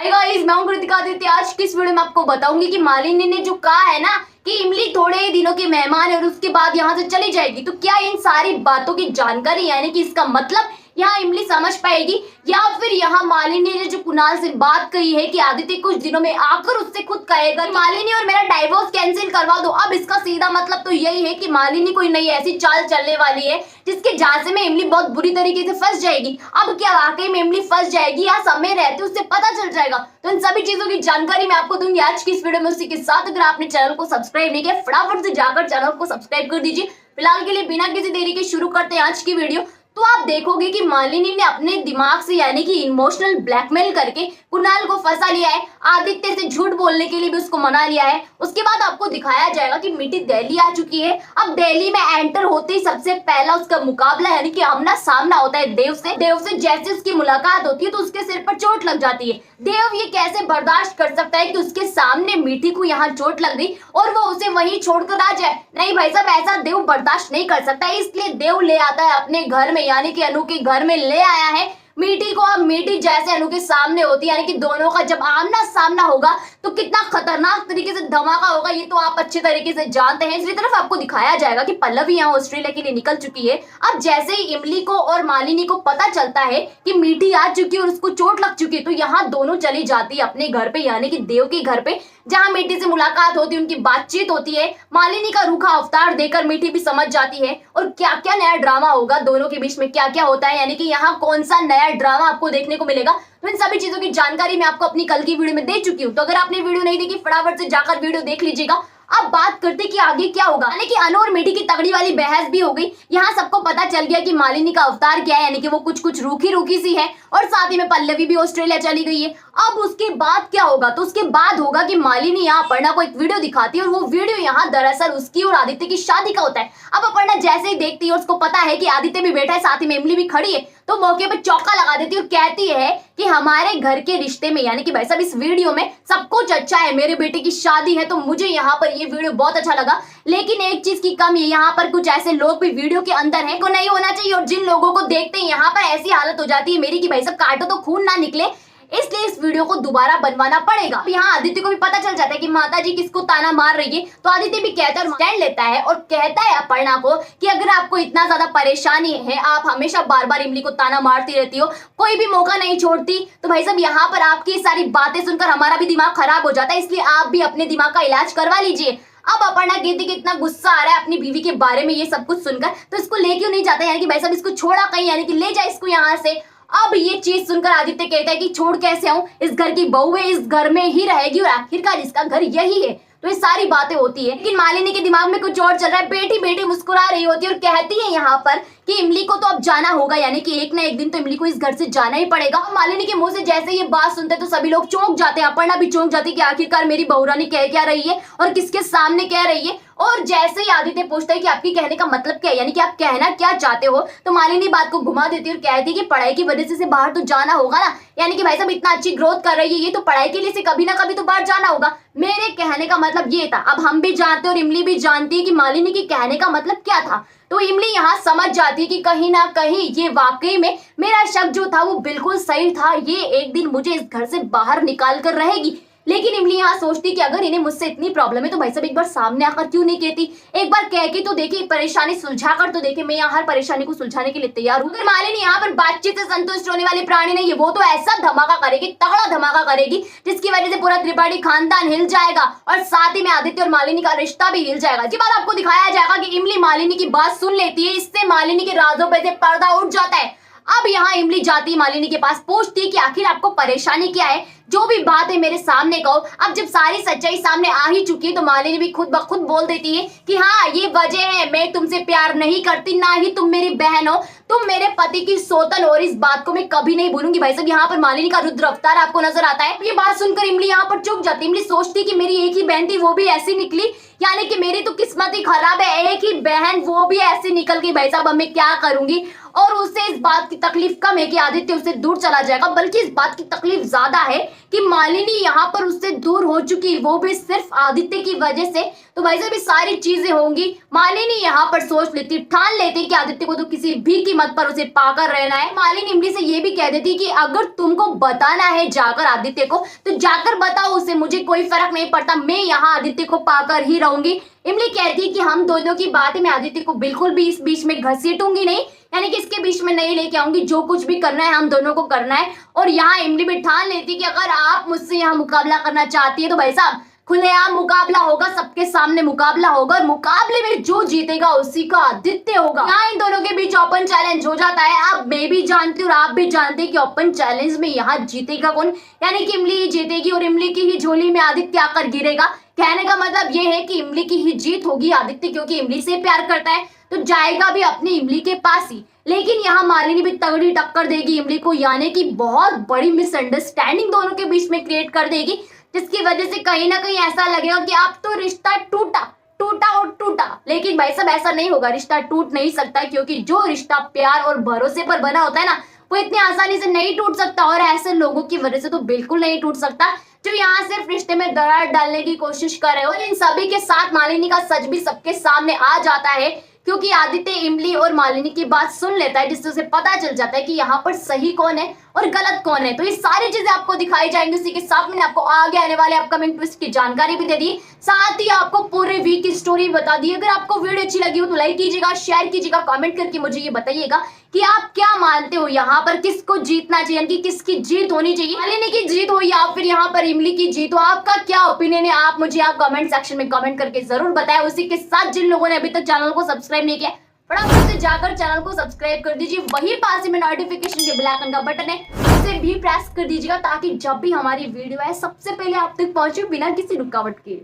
Hi guys, मैं हूं कृतिका आदित्य। आज की इस वीडियो में आपको बताऊंगी कि मालिनी ने जो कहा है ना कि इमली थोड़े ही दिनों की मेहमान है और उसके बाद यहाँ से चली जाएगी, तो क्या इन सारी बातों की जानकारी यानी कि इसका मतलब यहाँ इमली समझ पाएगी, या फिर यहाँ मालिनी ने जो कुणाल से बात कही है कि आदित्य कुछ दिनों में आकर उससे खुद कहेगा मालिनी और मेरा डाइवोर्स कैंसिल करवा दो। अब इसका सीधा मतलब तो यही है कि मालिनी कोई नई ऐसी चाल चलने वाली है जिसके झांसे में इमली बहुत बुरी तरीके से फंस जाएगी। अब क्या वाकई में इमली फंस जाएगी या समय रहते उससे पता चल जाएगा? तो इन सभी चीजों की जानकारी मैं आपको दूंगी आज की इस वीडियो में। उसी के साथ अगर आपने चैनल को सब्सक्राइब नहीं किया, फटाफट से जाकर चैनल को सब्सक्राइब कर दीजिए। फिलहाल के लिए बिना किसी देरी के शुरू करते हैं आज की वीडियो। तो आप देखोगे कि मालिनी ने अपने दिमाग से यानी कि इमोशनल ब्लैकमेल करके कुणाल को फंसा लिया है, आदित्य से झूठ बोलने के लिए भी उसको मना लिया है। उसके बाद आपको दिखाया जाएगा कि मिटी दिल्ली आ चुकी है। अब दिल्ली में एंटर होते ही सबसे पहला उसका मुकाबला यानी कि आमना सामना होता है देव से। देव से जैसे उसकी मुलाकात होती है तो उसके सिर पर चोट लग जाती है। देव ये कैसे बर्दाश्त कर सकता है कि उसके सामने मीठी को यहाँ चोट लग गई और वो उसे वहीं छोड़कर आ जाए? नहीं भाई साहब, ऐसा देव बर्दाश्त नहीं कर सकता, इसलिए देव ले आता है अपने घर में यानी कि अनु के घर में ले आया है मीठी को। अब मीठी जैसे अनु के सामने होती है यानी कि दोनों का जब आमना सामना होगा तो कितना खतरनाक तरीके से धमाका होगा ये तो आप अच्छे तरीके से जानते हैं। इसलिए तरफ आपको दिखाया जाएगा कि पल्लवी यहाँ ऑस्ट्रेलिया के लिए निकल चुकी है। अब जैसे ही इमली को और मालिनी को पता चलता है कि मीठी आ चुकी है और उसको चोट लग चुकी है, तो यहाँ दोनों चली जाती है अपने घर पे यानी कि देव के घर पे, जहाँ मीठी से मुलाकात होती है, उनकी बातचीत होती है। मालिनी का रूखा अवतार देखकर मीठी भी समझ जाती है और क्या क्या नया ड्रामा होगा दोनों के बीच में, क्या क्या होता है यानी कि यहाँ कौन सा नया ड्रामा आपको देखने को मिलेगा। तो इन सभी चीजों की जानकारी मैं आपको अपनी कल की वीडियो में दे चुकी हूँ। तो अगर आपने वीडियो नहीं देखी फटाफट से जाकर वीडियो देख लीजिएगा। अब बात करते कि आगे क्या होगा, यानी कि अनु और मीठी की तगड़ी वाली बहस भी हो गई। यहाँ सबको पता चल गया कि मालिनी का अवतार क्या है यानी कि वो कुछ रूखी रूखी सी है और साथ ही में पल्लवी भी ऑस्ट्रेलिया चली गई है। अब उसके बाद क्या होगा? तो उसके बाद होगा कि मालिनी यहाँ अपर्णा को एक वीडियो दिखाती है और वो वीडियो यहाँ दरअसल उसकी और आदित्य की शादी का होता है। अब अपर्णा जैसे ही देखती है और उसको पता है कि आदित्य भी बैठा है, साथ ही में इमली भी खड़ी है, तो मौके पर चौका लगा देती है और कहती है कि हमारे घर के रिश्ते में यानी कि भाई साहब इस वीडियो में सब कुछ अच्छा है, मेरे बेटे की शादी है, तो मुझे यहाँ पर ये वीडियो बहुत अच्छा लगा। लेकिन एक चीज की कमी है, यहाँ पर कुछ ऐसे लोग भी वीडियो के अंदर हैं को नहीं होना चाहिए और जिन लोगों को देखते हैं यहाँ पर ऐसी हालत हो जाती है मेरी कि भाई साहब काटो तो खून ना निकले, इसलिए इस वीडियो को दोबारा बनवाना पड़ेगा। यहाँ आदित्य को भी पता चल जाता है कि माताजी किसको ताना मार रही है, तो आदित्य भी कहता है, स्टैंड लेता है और कहता है अपर्णा को कि अगर आपको इतना ज्यादा परेशानी है, आप हमेशा बार बार इमली को ताना मारती रहती हो, कोई भी मौका नहीं छोड़ती, तो भाई साहब यहाँ पर आपकी सारी बातें सुनकर हमारा भी दिमाग खराब हो जाता है, इसलिए आप भी अपने दिमाग का इलाज करवा लीजिए। अब अपर्णा कहती कि इतना गुस्सा आ रहा है अपनी बीवी के बारे में ये सब कुछ सुनकर, तो इसको ले क्यों नहीं जाता यानी कि भाई साहब इसको छोड़ा कहीं यानी कि ले जाए इसको यहाँ से। अब ये चीज सुनकर आदित्य कहता है कि छोड़ कैसे आऊं, इस घर की बहू है, इस घर में ही रहेगी और आखिरकार इसका घर यही है। तो ये सारी बातें होती है, लेकिन मालिनी के दिमाग में कुछ और चल रहा है। बेटी बेटी मुस्कुरा रही होती है और कहती है यहाँ पर कि इमली को तो अब जाना होगा यानी कि एक ना एक दिन तो इमली को इस घर से जाना ही पड़ेगा। मालिनी के मुंह से जैसे ये बात सुनते तो सभी लोग चौंक जाते हैं, अपर्णा भी चौंक जाती है कि आखिरकार मेरी बहुरानी कह क्या रही है और किसके सामने कह रही है। और जैसे ही आदित्य पूछता है कि आपकी कहने का मतलब क्या है यानी कि आप कहना क्या चाहते हो, तो मालिनी बात को घुमा देती है और कहती है कि पढ़ाई की वजह से बाहर तो जाना होगा ना, यानी कि भाई साहब इतना अच्छी ग्रोथ कर रही है ये, तो पढ़ाई के लिए से कभी ना कभी तो बाहर जाना होगा। मेरे कहने का मतलब ये था। अब हम भी जानते और इमली भी जानती है कि मालिनी के कहने का मतलब क्या था। तो इमली यहाँ समझ जाती है कि कहीं ना कहीं ये वाकई में मेरा शक जो था वो बिल्कुल सही था, ये एक दिन मुझे इस घर से बाहर निकाल कर रहेगी। लेकिन इमली यहाँ सोचती कि अगर इन्हें मुझसे इतनी प्रॉब्लम है तो भाई साहब एक बार सामने आकर क्यों नहीं कहती, एक बार कह के तो देखी, परेशानी सुलझा कर तो देखे, मैं यहाँ हर परेशानी को सुलझाने के लिए तैयार हूँ। अगर मालिनी यहाँ पर बातचीत से संतुष्ट होने वाली प्राणी नहीं है, वो तो ऐसा धमाका करेगी, तगड़ा धमाका करेगी जिसकी वजह से पूरा त्रिपाठी खानदान हिल जाएगा और साथ ही में आदित्य और मालिनी का रिश्ता भी हिल जाएगा। इसके बाद आपको दिखाया जाएगा कि इमली मालिनी की बात सुन लेती है, इससे मालिनी के राजों पे से पर्दा उठ जाता है। अब यहाँ इमली जाती मालिनी के पास, पूछती कि आखिर आपको परेशानी क्या है, जो भी बात है मेरे सामने कहो। अब जब सारी सच्चाई सामने आ ही चुकी है तो मालिनी भी खुद ब खुद बोल देती है कि हाँ ये वजह है, मैं तुमसे प्यार नहीं करती, ना ही तुम मेरी बहन हो, तुम मेरे पति की सोतन, और इस बात को मैं कभी नहीं भूलूंगी। भाई साहब यहाँ पर मालिनी का रुद्र अवतार आपको नजर आता है। ये बात सुनकर इमली यहाँ पर चुप जाती। इमली सोचती कि मेरी एक ही बहन थी वो भी ऐसी निकली, यानी कि मेरी तो किस्मत ही खराब है, एक ही बहन वो भी ऐसी निकल गई। भाई साहब अब मैं क्या करूंगी। और उससे इस बात की तकलीफ कम है कि आदित्य उससे दूर चला जाएगा, बल्कि इस बात की तकलीफ ज्यादा है कि मालिनी यहाँ पर उससे दूर हो चुकी, वो भी सिर्फ आदित्य की वजह से। तो भाई साहब ये सारी चीजें होंगी। मालिनी यहाँ पर सोच लेती, ठान लेती कि आदित्य को तो किसी भी कीमत पर उसे पाकर रहना है। मालिनी इमली से ये भी कह देती कि अगर तुमको बताना है जाकर आदित्य को तो जाकर बताओ उसे, मुझे कोई फर्क नहीं पड़ता, मैं यहाँ आदित्य को पाकर ही रहूंगी। इमली कहती कि हम दोनों की बात है, मैं आदित्य को बिल्कुल भी इस बीच में घसीटूंगी नहीं, यानी कि इसके बीच में नहीं लेके आऊंगी, जो कुछ भी करना है हम दोनों को करना है। और यहाँ इमली भी ठान लेती कि अगर आप मुझसे यहाँ मुकाबला करना चाहती है तो भाई साहब खुलेआम मुकाबला होगा, सबके सामने मुकाबला होगा, और मुकाबले में जो जीतेगा उसी का आदित्य होगा। यहाँ इन दोनों के बीच ओपन चैलेंज हो जाता है। अब मैं भी जानती हूँ और आप भी जानते हैं कि ओपन चैलेंज में यहाँ जीतेगा कौन, यानी कि इमली ही जीतेगी और इमली की ही झोली में आदित्य आकर गिरेगा। कहने का मतलब ये है कि इमली की ही जीत होगी। आदित्य क्योंकि इमली से प्यार करता है तो जाएगा भी अपनी इमली के पास ही। लेकिन यहाँ मालिनी भी तगड़ी टक्कर देगी इमली को, यानी कि बहुत बड़ी मिसअंडरस्टैंडिंग दोनों के बीच में क्रिएट कर देगी, जिसकी वजह से कहीं ना कहीं ऐसा लगेगा कि अब तो रिश्ता टूटा टूटा और टूटा। लेकिन भाई साहब ऐसा नहीं होगा, रिश्ता टूट नहीं सकता, क्योंकि जो रिश्ता प्यार और भरोसे पर बना होता है ना वो इतनी आसानी से नहीं टूट सकता, और ऐसे लोगों की वजह से तो बिल्कुल नहीं टूट सकता जो यहाँ सिर्फ रिश्ते में दरार डालने की कोशिश कर रहे हो। और इन सभी के साथ मालिनी का सच भी सबके सामने आ जाता है, क्योंकि आदित्य इमली और मालिनी की बात सुन लेता है, जिससे उसे पता चल जाता है कि यहाँ पर सही कौन है और गलत कौन है। तो ये सारी चीजें आपको दिखाई जाएंगी। उसी के साथ मैंने आपको आगे आने वाले अपकमिंग ट्विस्ट की जानकारी भी दे दी, साथ ही आपको पूरे वीक की स्टोरी बता दी। अगर आपको वीडियो अच्छी लगी हो तो लाइक कीजिएगा, शेयर कीजिएगा, कमेंट करके मुझे ये बताइएगा कि आप क्या मानते हो यहाँ पर किसको जीतना चाहिए, यानी कि किसकी जीत होनी चाहिए, मालिनी की जीत हो या फिर यहाँ पर इमली की जीत हो। आपका क्या ओपिनियन है आप मुझे आप कमेंट सेक्शन में कमेंट करके जरूर बताएं। उसी के साथ जिन लोगों ने अभी तक चैनल को सब्सक्राइब नहीं किया फटाफट से जाकर चैनल को सब्सक्राइब कर दीजिए, वही पास में नोटिफिकेशन के बेल आइकन का बटन है उसे भी प्रेस कर दीजिएगा, ताकि जब भी हमारी वीडियो आए सबसे पहले आप तक पहुंचे बिना किसी रुकावट के।